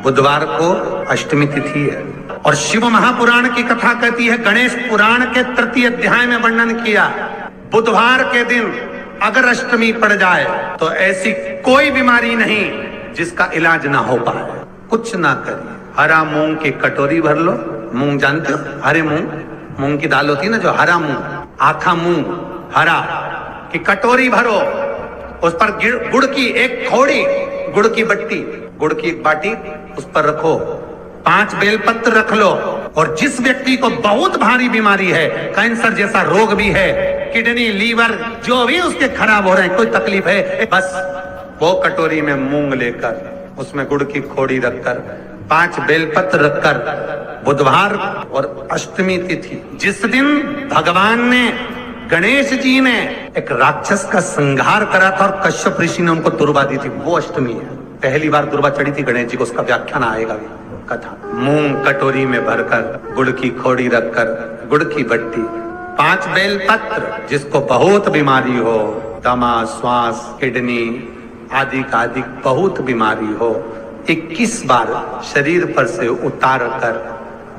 बुधवार को अष्टमी तिथि है और शिव महापुराण की कथा कहती है, गणेश पुराण के तृतीय अध्याय में वर्णन किया, बुधवार के दिन अगर अष्टमी पड़ जाए तो ऐसी कोई बीमारी नहीं जिसका इलाज ना हो पाए। कुछ ना करिए, हरा मूंग की कटोरी भर लो। मूंग जानते हो, हरे मूंग की दाल होती है ना, जो हरा मूंग, आखा मूंग हरा की कटोरी भरो, उस पर गुड़ की एक थोड़ी, गुड़ की बट्टी, गुड़ की एक बाटी उस पर रखो, 5 बेलपत्र रख लो। और जिस व्यक्ति को बहुत भारी बीमारी है, कैंसर जैसा रोग भी है, किडनी लीवर जो भी उसके खराब हो रहे हैं, कोई तकलीफ है, बस वो कटोरी में मूंग लेकर उसमें गुड़ की खोड़ी रखकर 5 बेलपत्र रखकर, बुधवार और अष्टमी तिथि जिस दिन भगवान ने, गणेश जी ने एक राक्षस का संहार करा था और कश्यप ऋषि ने उनको दुर्वा दी थी, वो अष्टमी है। पहली बार दुर्वा चढ़ी थी गणेश जी को, उसका व्याख्यान आएगा भी कथा। मूंग कटोरी में भरकर, गुड़ की खोड़ी रखकर, गुड़ की बट्टी, 5 बेलपत्र, जिसको बहुत बीमारी हो, दमा, श्वास, किडनी आदि का आदि बहुत बीमारी हो, 21 बार शरीर पर से उतार कर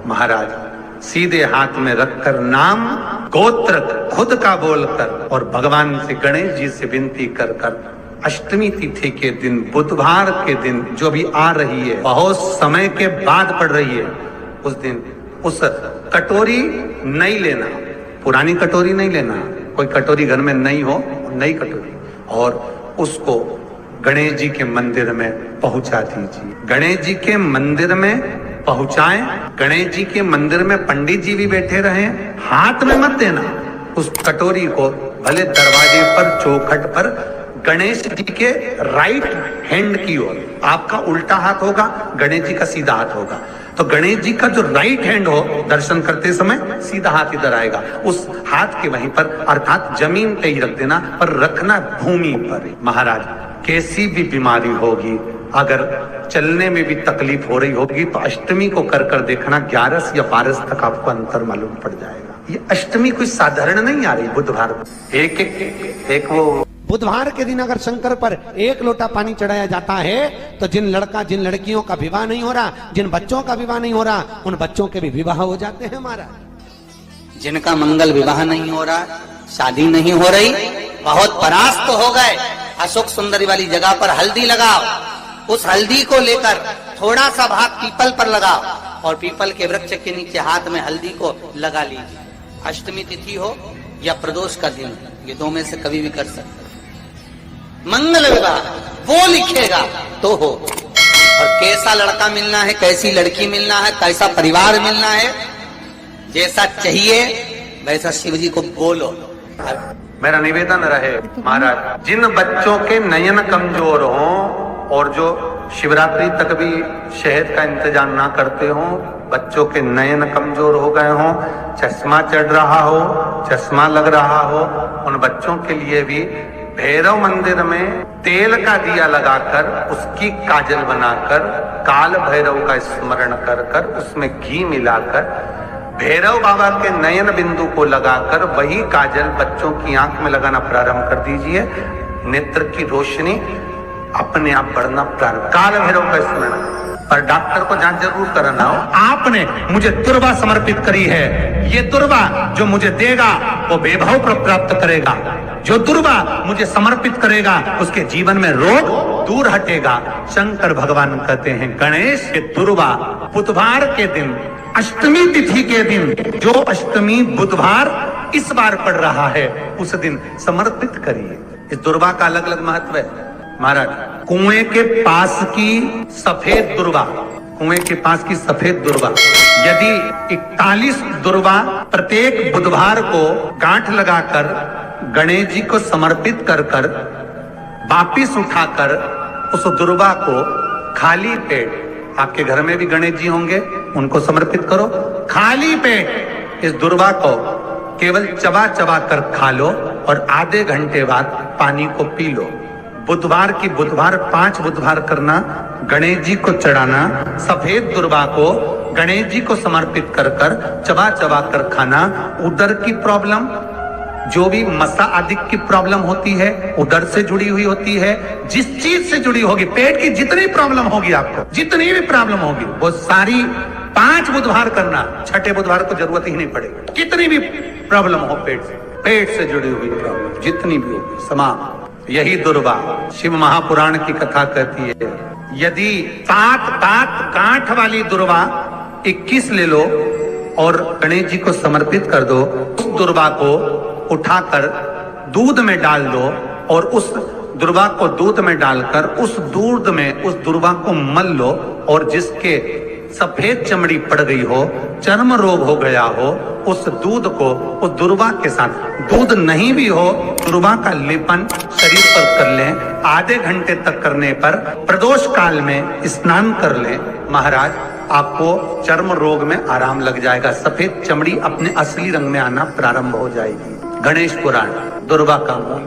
महाराज सीधे हाथ में रखकर नाम गोत्र खुद का बोलकर और भगवान से, गणेश जी से विनती कर कर अष्टमी तिथि के दिन, बुधवार के दिन जो भी आ रही है, बहुत समय के बाद पड़ रही है, उस दिन उस कटोरी नहीं लेना, पुरानी कटोरी नहीं लेना, कोई कटोरी घर में नहीं हो, नई कटोरी, और उसको गणेश जी के मंदिर में पहुंचा दीजिए। गणेश जी के मंदिर में पहुंचाएं, गणेश जी के मंदिर में पंडित जी भी बैठे रहे, हाथ में मत देना उस कटोरी को, भले दरवाजे पर, चौखट पर, गणेश जी के राइट हैंड की ओर, आपका उल्टा हाथ होगा, गणेश जी का सीधा हाथ होगा, तो गणेश जी का जो राइट हैंड हो, दर्शन करते समय सीधा हाथ इधर आएगा, उस हाथ के वहीं पर, अर्थात जमीन पे ही रख देना, पर रखना भूमि पर। महाराज कैसी भी बीमारी होगी, अगर चलने में भी तकलीफ हो रही होगी, तो अष्टमी को कर कर देखना, 11 या 12 तक आपको अंतर मालूम पड़ जाएगा। ये अष्टमी कोई साधारण नहीं आ रही, बुधवार एक वो बुधवार के दिन अगर शंकर पर 1 लोटा पानी चढ़ाया जाता है, तो जिन लड़कियों का विवाह नहीं हो रहा, जिन बच्चों का विवाह नहीं हो रहा, उन बच्चों के भी विवाह हो जाते हैं। हमारा जिनका मंगल विवाह नहीं हो रहा, शादी नहीं हो रही, बहुत परास्त हो गए, अशोक सुंदरी वाली जगह पर हल्दी लगाओ, उस हल्दी को लेकर थोड़ा सा भाग पीपल पर लगाओ और पीपल के वृक्ष के नीचे हाथ में हल्दी को लगा लीजिए। अष्टमी तिथि हो या प्रदोष का दिन, ये 2 में से कभी भी कर सकते। मंगल विवाह वो लिखेगा तो हो, और कैसा लड़का मिलना है, कैसी लड़की मिलना है, कैसा परिवार मिलना है, जैसा चाहिए वैसा शिव जी को बोलो। मेरा निवेदन रहे महाराज, जिन बच्चों के नयन कमजोर हों और जो शिवरात्रि तक भी शहद का इंतजाम ना करते हों, बच्चों के नयन कमजोर हो गए हों, चश्मा चढ़ रहा हो, चश्मा लग रहा हो, उन बच्चों के लिए भी भैरव मंदिर में तेल का दिया लगाकर, उसकी काजल बनाकर, काल भैरव का स्मरण कर कर, उसमें घी मिलाकर, भैरव बाबा के नयन बिंदु को लगाकर वही काजल बच्चों की आंख में लगाना प्रारंभ कर दीजिए। नेत्र की रोशनी अपने आप बढ़ना प्रारंभ, काल भैरव का स्मरण। पर डॉक्टर को जांच जरूर कराना हो, आपने मुझे दुर्वा समर्पित करी है, ये दुर्वा जो मुझे देगा वो वैभव प्राप्त करेगा, जो दुर्वा मुझे समर्पित करेगा उसके जीवन में रोग दूर हटेगा। शंकर भगवान कहते हैं, गणेश के दुर्वा बुधवार के दिन, अष्टमी तिथि के दिन, जो अष्टमी बुधवार इस बार पड़ रहा है, उस दिन समर्पित करिए। इस दुर्वा का अलग अलग महत्व है महाराज। कुएं के पास की सफेद दुर्वा, कुएं के पास की सफेद दुर्वा, यदि 41 दुर्वा प्रत्येक बुधवार को गांठ लगाकर गणेश जी को समर्पित कर कर वापिस उठाकर उस दुर्वा को खाली पेट, आपके घर में भी गणेश जी होंगे, उनको समर्पित करो, खाली पेट इस दुर्वा को केवल चबा चबा कर खा लो और आधे घंटे बाद पानी को पी लो। बुधवार की बुधवार 5 बुधवार करना, गणेश जी को चढ़ाना, सफेद दुर्वा को गणेश जी को समर्पित कर कर चबा चबा कर खाना। उदर की प्रॉब्लम, जो भी मसा आदि की प्रॉब्लम होती है, उदर से जुड़ी हुई होती है, जिस चीज से जुड़ी होगी, पेट की जितनी प्रॉब्लम होगी आपको, जितनी भी प्रॉब्लम होगी, वो सारी 5 बुधवार करना, छठे बुधवार को जरूरत ही नहीं पड़ेगी। कितनी भी प्रॉब्लम हो पेट से जुड़ी हुई प्रॉब्लम जितनी भी होगी समाप्त। यही दुर्वा शिव महापुराण की कथा कहती है। यदि 7 गांठ वाली दुर्वा 21 ले लो और गणेश जी को समर्पित कर दो, उस दुर्वा को उठाकर दूध में डाल दो और उस दुर्वा को दूध में डालकर उस दूध में उस दुर्वा को मल लो, और जिसके सफेद चमड़ी पड़ गई हो, चर्म रोग हो गया हो, उस दूध को उस दुर्वा के साथ, दूध नहीं भी हो, दुर्वा का लेपन शरीर पर कर लें। आधे घंटे तक करने पर प्रदोष काल में स्नान कर लें। महाराज, आपको चर्म रोग में आराम लग जाएगा, सफेद चमड़ी अपने असली रंग में आना प्रारंभ हो जाएगी। गणेश पुराण दुर्वा का मूल।